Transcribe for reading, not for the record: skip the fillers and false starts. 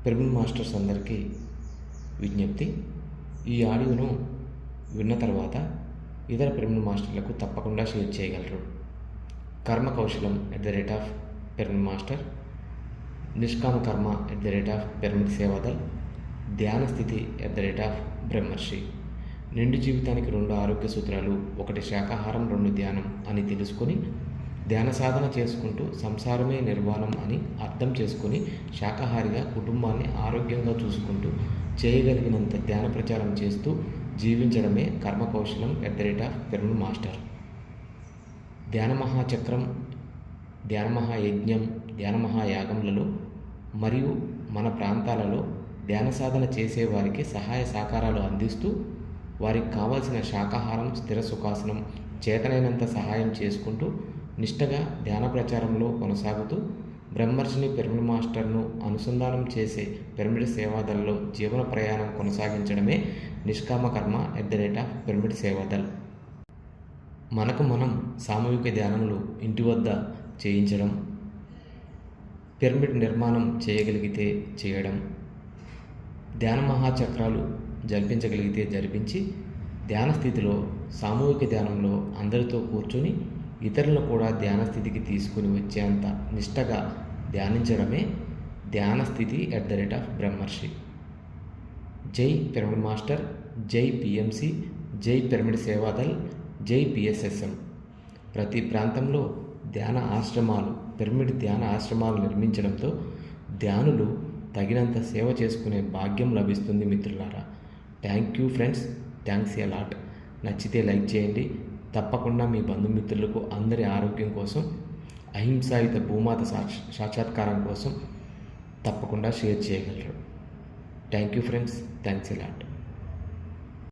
Pyramid masters అందరికీ విజ్ఞప్తి. ఈ ఆడియోను విన్న తర్వాత ఇతర పిరమిడ్ మాస్టర్లకు తప్పకుండా షేర్ చేయగలరు. కర్మ కౌశలం @పిరమిడ్ మాస్టర్, నిష్కామ కర్మ @పిరమిడ్ సేవాదల్, ధ్యాన స్థితి @బ్రహ్మర్షి. నిండు జీవితానికి 2 ఆరోగ్య సూత్రాలు, 1 శాకాహారం, 2 ధ్యానం అని తెలుసుకొని ధ్యాన సాధన చేసుకుంటూ సంసారమే నిర్వాణం అని అర్థం చేసుకొని శాకాహారిగా కుటుంబాన్ని ఆరోగ్యంగా చూసుకుంటూ చేయగలిగినంత ధ్యాన ప్రచారం చేస్తూ జీవించడమే కర్మ కౌశలం @పిరమిడ్ మాస్టర్. ధ్యాన మహాచక్రం, ధ్యాన మహాయజ్ఞం, ధ్యాన మహాయాగంలలో మరియు మన ప్రాంతాలలో ధ్యాన సాధన చేసేవారికి సహాయ సహకారాలు అందిస్తూ వారికి కావాల్సిన శాకాహారం, స్థిర సుఖాసనం చేతనైనంత సహాయం చేసుకుంటూ నిష్టగా ధ్యాన ప్రచారంలో కొనసాగుతూ బ్రహ్మర్షిని పిరమిడ్ మాస్టర్ను అనుసంధానం చేసే పిరమిడ్ సేవాదల్లో జీవన ప్రయాణం కొనసాగించడమే నిష్కామ కర్మ @పిరమిడ్ సేవాదల్. మనకు మనం సామూహిక ధ్యానములు ఇంటి వద్ద చేయించడం, పిరమిడ్ నిర్మాణం చేయగలిగితే చేయడం, ధ్యాన మహాచక్రాలు జరిపించగలిగితే జరిపించి ధ్యాన స్థితిలో సామూహిక ధ్యానంలో అందరితో కూర్చొని ఇతరులను కూడా ధ్యాన స్థితికి తీసుకుని వచ్చేంత నిష్టగా ధ్యానించడమే ధ్యాన స్థితి @బ్రహ్మర్షి. జై పిరమిడ్ మాస్టర్, జై పిఎంసి, జై పిరమిడ్ సేవాదల్, జై పిఎస్ఎస్ఎం. ప్రతి ప్రాంతంలో ధ్యాన ఆశ్రమాలు, పిరమిడ్ ధ్యాన ఆశ్రమాలు నిర్మించడంతో ధ్యానులు తగినంత సేవ చేసుకునే భాగ్యం లభిస్తుంది మిత్రులారా. Thank you friends, thanks a lot. నచ్చితే లైక్ చేయండి. తప్పకుండా మీ బంధుమిత్రులకు అందరి ఆరోగ్యం కోసం, అహింసాయుత భూమాత సాక్షాత్కారం కోసం తప్పకుండా షేర్ చేయగలరు. Thank you friends, thanks a lot.